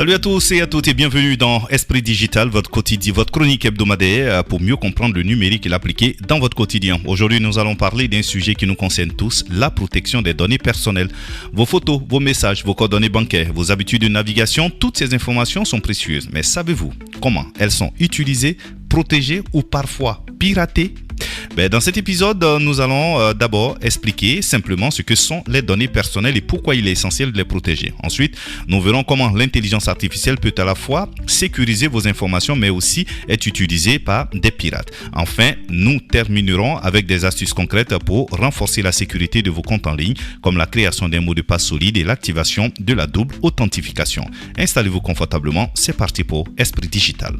Salut à tous et à toutes et bienvenue dans Esprit Digital, votre chronique hebdomadaire pour mieux comprendre le numérique et l'appliquer dans votre quotidien. Aujourd'hui, nous allons parler d'un sujet qui nous concerne tous, la protection des données personnelles. Vos photos, vos messages, vos coordonnées bancaires, vos habitudes de navigation, toutes ces informations sont précieuses. Mais savez-vous comment elles sont utilisées, protégées ou parfois piratées ? Dans cet épisode, nous allons d'abord expliquer simplement ce que sont les données personnelles et pourquoi il est essentiel de les protéger. Ensuite, nous verrons comment l'intelligence artificielle peut à la fois sécuriser vos informations mais aussi être utilisée par des pirates. Enfin, nous terminerons avec des astuces concrètes pour renforcer la sécurité de vos comptes en ligne, comme la création d'un mot de passe solide et l'activation de la double authentification. Installez-vous confortablement, c'est parti pour Esprit Digital.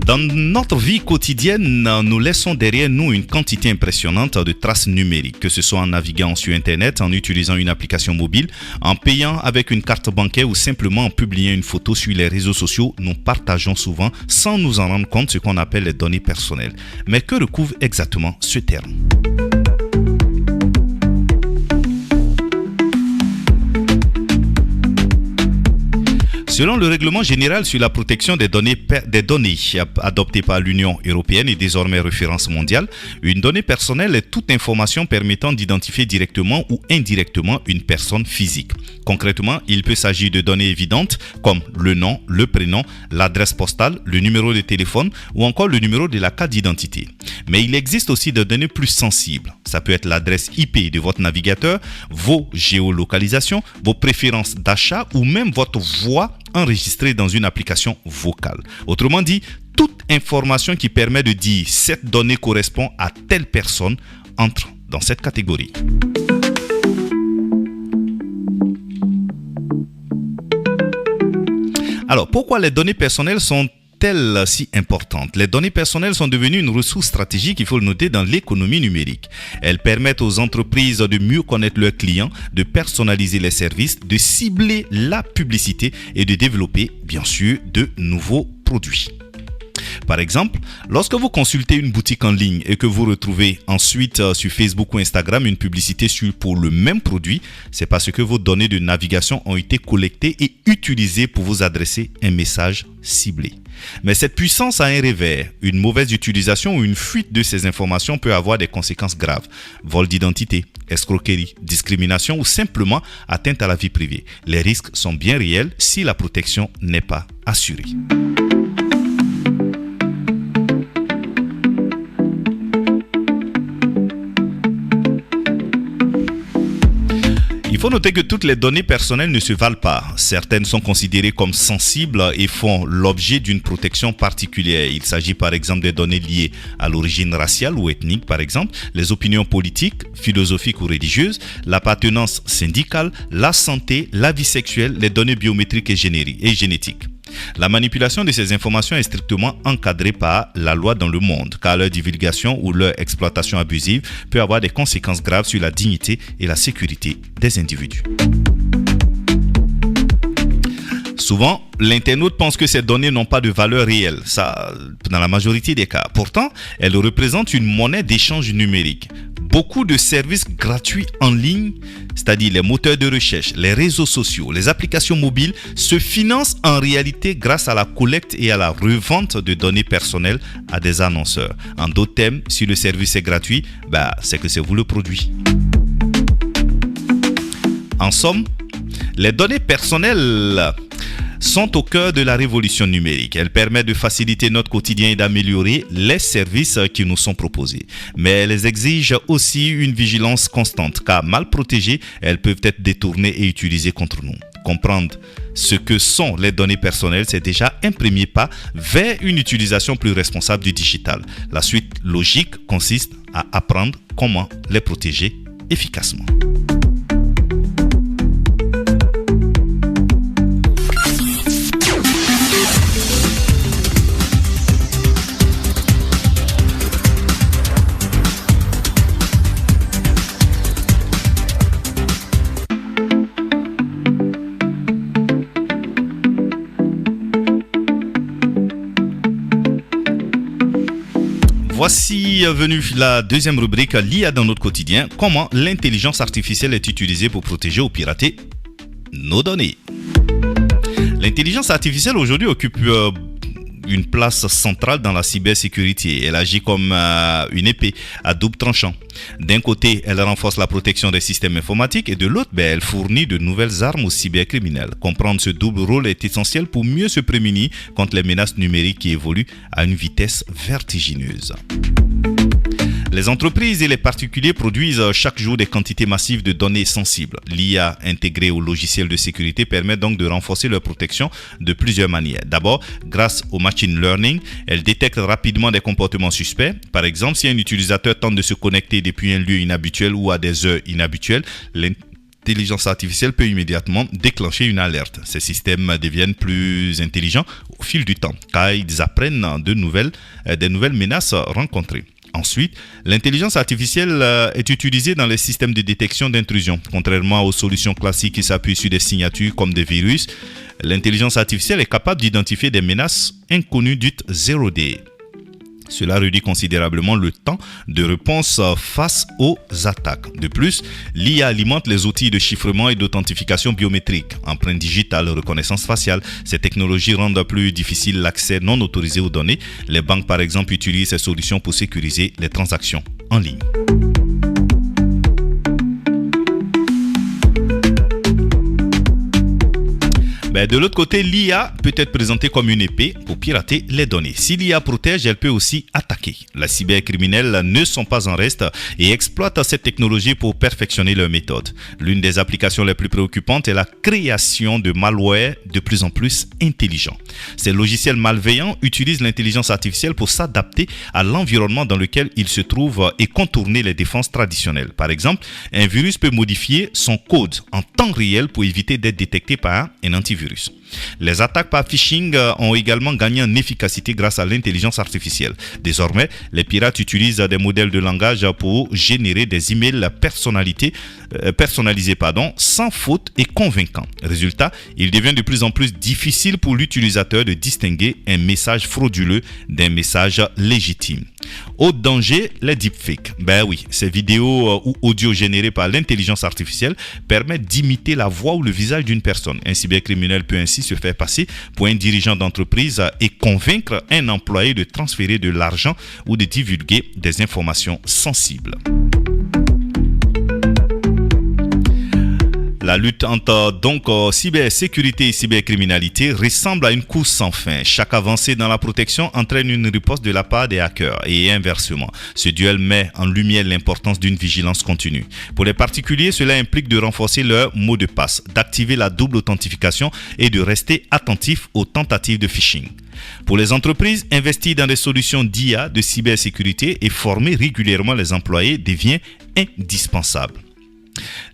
Dans notre vie quotidienne, nous laissons derrière nous une quantité impressionnante de traces numériques, que ce soit en naviguant sur Internet, en utilisant une application mobile, en payant avec une carte bancaire ou simplement en publiant une photo sur les réseaux sociaux. Nous partageons souvent, sans nous en rendre compte, ce qu'on appelle les données personnelles. Mais que recouvre exactement ce terme ? Selon le règlement général sur la protection des données adopté par l'Union européenne et désormais référence mondiale, une donnée personnelle est toute information permettant d'identifier directement ou indirectement une personne physique. Concrètement, il peut s'agir de données évidentes comme le nom, le prénom, l'adresse postale, le numéro de téléphone ou encore le numéro de la carte d'identité. Mais il existe aussi des données plus sensibles. Ça peut être l'adresse IP de votre navigateur, vos géolocalisations, vos préférences d'achat ou même votre voix enregistrée dans une application vocale. Autrement dit, toute information qui permet de dire cette donnée correspond à telle personne entre dans cette catégorie. Alors, pourquoi les données personnelles sont-elles si importantes ? Les données personnelles sont devenues une ressource stratégique, il faut le noter, dans l'économie numérique. Elles permettent aux entreprises de mieux connaître leurs clients, de personnaliser les services, de cibler la publicité et de développer, bien sûr, de nouveaux produits. Par exemple, lorsque vous consultez une boutique en ligne et que vous retrouvez ensuite sur Facebook ou Instagram une publicité pour le même produit, c'est parce que vos données de navigation ont été collectées et utilisées pour vous adresser un message ciblé. Mais cette puissance a un revers. Une mauvaise utilisation ou une fuite de ces informations peut avoir des conséquences graves. Vol d'identité, escroquerie, discrimination ou simplement atteinte à la vie privée. Les risques sont bien réels si la protection n'est pas assurée. Il faut noter que toutes les données personnelles ne se valent pas. Certaines sont considérées comme sensibles et font l'objet d'une protection particulière. Il s'agit par exemple des données liées à l'origine raciale ou ethnique, par exemple, les opinions politiques, philosophiques ou religieuses, l'appartenance syndicale, la santé, la vie sexuelle, les données biométriques et génétiques. La manipulation de ces informations est strictement encadrée par la loi dans le monde, car leur divulgation ou leur exploitation abusive peut avoir des conséquences graves sur la dignité et la sécurité des individus. Souvent, l'internaute pense que ces données n'ont pas de valeur réelle, ça, dans la majorité des cas. Pourtant, elles représentent une monnaie d'échange numérique. Beaucoup de services gratuits en ligne, c'est-à-dire les moteurs de recherche, les réseaux sociaux, les applications mobiles, se financent en réalité grâce à la collecte et à la revente de données personnelles à des annonceurs. En d'autres termes, si le service est gratuit, c'est que c'est vous le produit. En somme, les données personnelles sont au cœur de la révolution numérique. Elles permettent de faciliter notre quotidien et d'améliorer les services qui nous sont proposés. Mais elles exigent aussi une vigilance constante, car mal protégées, elles peuvent être détournées et utilisées contre nous. Comprendre ce que sont les données personnelles, c'est déjà un premier pas vers une utilisation plus responsable du digital. La suite logique consiste à apprendre comment les protéger efficacement. Voici venue la deuxième rubrique, l'IA dans notre quotidien. Comment l'intelligence artificielle est utilisée pour protéger ou pirater nos données. L'intelligence artificielle aujourd'hui occupe une place centrale dans la cybersécurité. Elle agit comme une épée à double tranchant. D'un côté, elle renforce la protection des systèmes informatiques et de l'autre, elle fournit de nouvelles armes aux cybercriminels. Comprendre ce double rôle est essentiel pour mieux se prémunir contre les menaces numériques qui évoluent à une vitesse vertigineuse. Les entreprises et les particuliers produisent chaque jour des quantités massives de données sensibles. L'IA intégrée au logiciel de sécurité permet donc de renforcer leur protection de plusieurs manières. D'abord, grâce au machine learning, elle détecte rapidement des comportements suspects. Par exemple, si un utilisateur tente de se connecter depuis un lieu inhabituel ou à des heures inhabituelles, l'intelligence artificielle peut immédiatement déclencher une alerte. Ces systèmes deviennent plus intelligents au fil du temps, car ils apprennent des nouvelles menaces rencontrées. Ensuite, l'intelligence artificielle est utilisée dans les systèmes de détection d'intrusion. Contrairement aux solutions classiques qui s'appuient sur des signatures comme des virus, l'intelligence artificielle est capable d'identifier des menaces inconnues dites 0D. Cela réduit considérablement le temps de réponse face aux attaques. De plus, l'IA alimente les outils de chiffrement et d'authentification biométrique, empreintes digitales, reconnaissance faciale. Ces technologies rendent plus difficile l'accès non autorisé aux données. Les banques, par exemple, utilisent ces solutions pour sécuriser les transactions en ligne. De l'autre côté, l'IA peut être présentée comme une épée pour pirater les données. Si l'IA protège, elle peut aussi attaquer. Les cybercriminels ne sont pas en reste et exploitent cette technologie pour perfectionner leurs méthodes. L'une des applications les plus préoccupantes est la création de malware de plus en plus intelligents. Ces logiciels malveillants utilisent l'intelligence artificielle pour s'adapter à l'environnement dans lequel ils se trouvent et contourner les défenses traditionnelles. Par exemple, un virus peut modifier son code en temps réel pour éviter d'être détecté par un antivirus. Les attaques par phishing ont également gagné en efficacité grâce à l'intelligence artificielle. Désormais, les pirates utilisent des modèles de langage pour générer des emails personnalisés sans faute et convaincants. Résultat, il devient de plus en plus difficile pour l'utilisateur de distinguer un message frauduleux d'un message légitime. Autre danger, les deepfakes. Ces vidéos ou audios générés par l'intelligence artificielle permettent d'imiter la voix ou le visage d'une personne. Un cybercriminel peut ainsi se faire passer pour un dirigeant d'entreprise et convaincre un employé de transférer de l'argent ou de divulguer des informations sensibles. La lutte entre cybersécurité et cybercriminalité ressemble à une course sans fin. Chaque avancée dans la protection entraîne une riposte de la part des hackers et inversement. Ce duel met en lumière l'importance d'une vigilance continue. Pour les particuliers, cela implique de renforcer leur mot de passe, d'activer la double authentification et de rester attentif aux tentatives de phishing. Pour les entreprises, investir dans des solutions d'IA, de cybersécurité et former régulièrement les employés devient indispensable.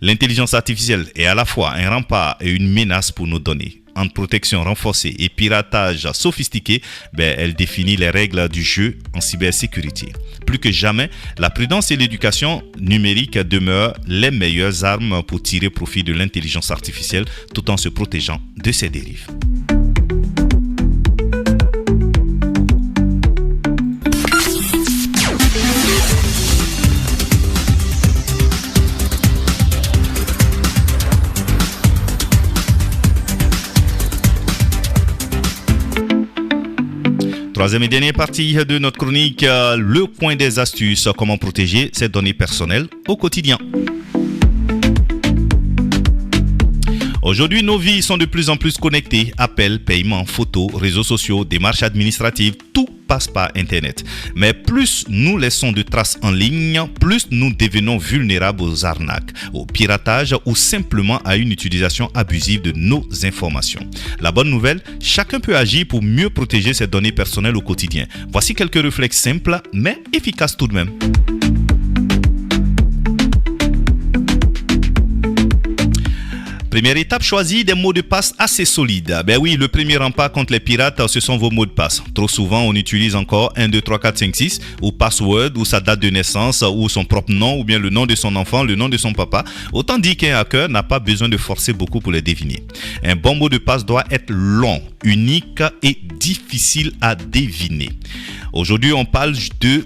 L'intelligence artificielle est à la fois un rempart et une menace pour nos données. Entre protection renforcée et piratage sophistiqué, elle définit les règles du jeu en cybersécurité. Plus que jamais, la prudence et l'éducation numérique demeurent les meilleures armes pour tirer profit de l'intelligence artificielle tout en se protégeant de ses dérives. Troisième et dernière partie de notre chronique, le coin des astuces, comment protéger ses données personnelles au quotidien. Aujourd'hui, nos vies sont de plus en plus connectées. Appels, paiements, photos, réseaux sociaux, démarches administratives, tout passe par Internet. Mais plus nous laissons de traces en ligne, plus nous devenons vulnérables aux arnaques, au piratage ou simplement à une utilisation abusive de nos informations. La bonne nouvelle, chacun peut agir pour mieux protéger ses données personnelles au quotidien. Voici quelques réflexes simples mais efficaces tout de même. Première étape, choisis des mots de passe assez solides. Le premier rempart contre les pirates, ce sont vos mots de passe. Trop souvent, on utilise encore 1, 2, 3, 4, 5, 6 ou password ou sa date de naissance ou son propre nom ou bien le nom de son enfant, le nom de son papa. Autant dire qu'un hacker n'a pas besoin de forcer beaucoup pour les deviner. Un bon mot de passe doit être long, unique et difficile à deviner. Aujourd'hui, on parle de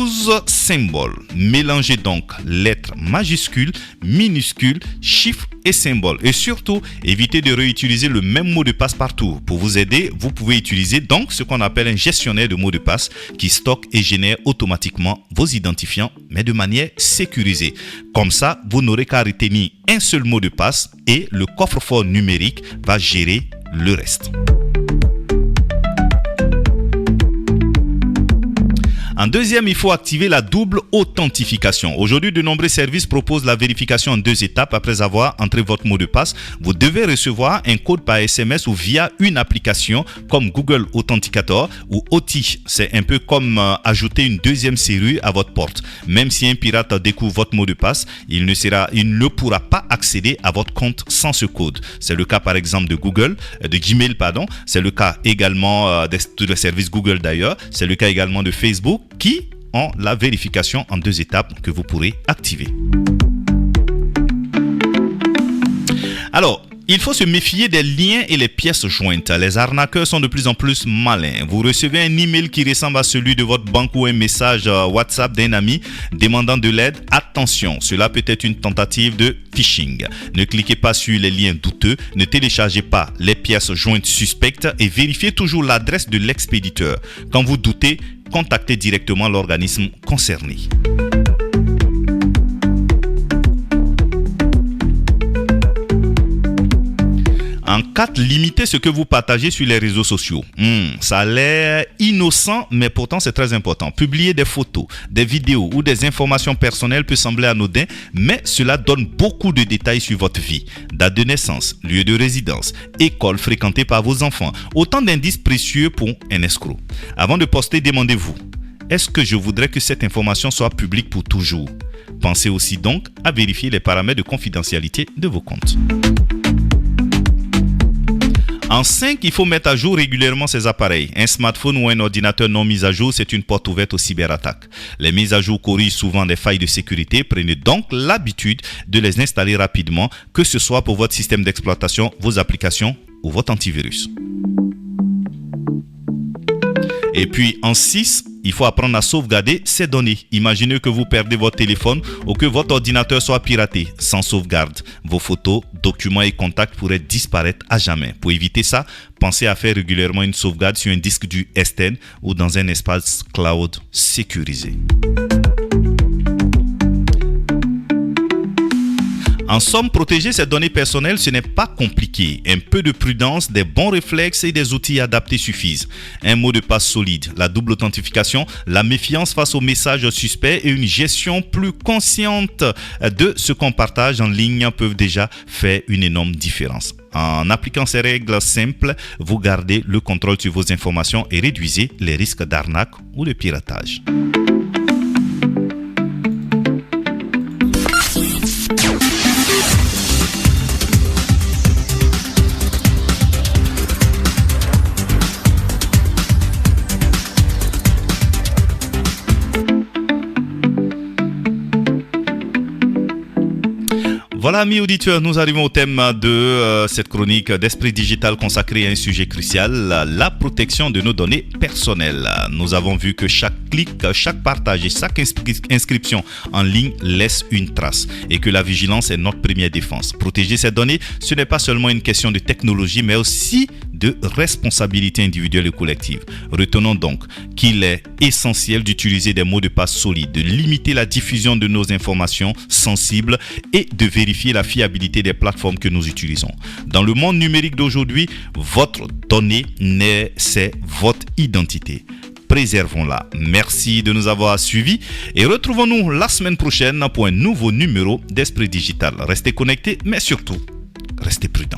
12 symboles. Mélangez donc lettres majuscules, minuscules, chiffres et symboles. Et surtout, évitez de réutiliser le même mot de passe partout. Pour vous aider, vous pouvez utiliser donc ce qu'on appelle un gestionnaire de mots de passe qui stocke et génère automatiquement vos identifiants, mais de manière sécurisée. Comme ça, vous n'aurez qu'à retenir un seul mot de passe et le coffre-fort numérique va gérer le reste. En deuxième, il faut activer la double authentification. Aujourd'hui, de nombreux services proposent la vérification en 2 étapes. Après avoir entré votre mot de passe, vous devez recevoir un code par SMS ou via une application comme Google Authenticator ou OTI. C'est un peu comme ajouter une deuxième serrure à votre porte. Même si un pirate découvre votre mot de passe, il ne pourra pas accéder à votre compte sans ce code. C'est le cas par exemple de Gmail. C'est le cas également de services Google d'ailleurs. C'est le cas également de Facebook, qui ont la vérification en 2 étapes que vous pourrez activer. Alors, il faut se méfier des liens et les pièces jointes. Les arnaqueurs sont de plus en plus malins. Vous recevez un email qui ressemble à celui de votre banque ou un message WhatsApp d'un ami demandant de l'aide. Attention, cela peut être une tentative de phishing. Ne cliquez pas sur les liens douteux, ne téléchargez pas les pièces jointes suspectes et vérifiez toujours l'adresse de l'expéditeur. Quand vous doutez, contactez directement l'organisme concerné. En 4, limitez ce que vous partagez sur les réseaux sociaux. Ça a l'air innocent, mais pourtant c'est très important. Publier des photos, des vidéos ou des informations personnelles peut sembler anodin, mais cela donne beaucoup de détails sur votre vie. Date de naissance, lieu de résidence, école fréquentée par vos enfants. Autant d'indices précieux pour un escroc. Avant de poster, demandez-vous, est-ce que je voudrais que cette information soit publique pour toujours? Pensez aussi donc à vérifier les paramètres de confidentialité de vos comptes. En 5, il faut mettre à jour régulièrement ses appareils. Un smartphone ou un ordinateur non mis à jour, c'est une porte ouverte aux cyberattaques. Les mises à jour corrigent souvent des failles de sécurité. Prenez donc l'habitude de les installer rapidement, que ce soit pour votre système d'exploitation, vos applications ou votre antivirus. Et puis en 6, il faut apprendre à sauvegarder ses données. Imaginez que vous perdez votre téléphone ou que votre ordinateur soit piraté. Sans sauvegarde, vos photos, documents et contacts pourraient disparaître à jamais. Pour éviter ça, pensez à faire régulièrement une sauvegarde sur un disque dur externe ou dans un espace cloud sécurisé. En somme, protéger ses données personnelles, ce n'est pas compliqué. Un peu de prudence, des bons réflexes et des outils adaptés suffisent. Un mot de passe solide, la double authentification, la méfiance face aux messages suspects et une gestion plus consciente de ce qu'on partage en ligne peuvent déjà faire une énorme différence. En appliquant ces règles simples, vous gardez le contrôle sur vos informations et réduisez les risques d'arnaque ou de piratage. Voilà, amis auditeurs, nous arrivons au thème de cette chronique d'Esprit Digital consacrée à un sujet crucial, la protection de nos données personnelles. Nous avons vu que chaque clic, chaque partage et chaque inscription en ligne laisse une trace et que la vigilance est notre première défense. Protéger ces données, ce n'est pas seulement une question de technologie, mais aussi de responsabilité individuelle et collective. Retenons donc qu'il est essentiel d'utiliser des mots de passe solides, de limiter la diffusion de nos informations sensibles et de vérifier la fiabilité des plateformes que nous utilisons. Dans le monde numérique d'aujourd'hui, votre donnée, c'est votre identité. Préservons-la. Merci de nous avoir suivis et retrouvons-nous la semaine prochaine pour un nouveau numéro d'Esprit Digital. Restez connectés, mais surtout, restez prudents.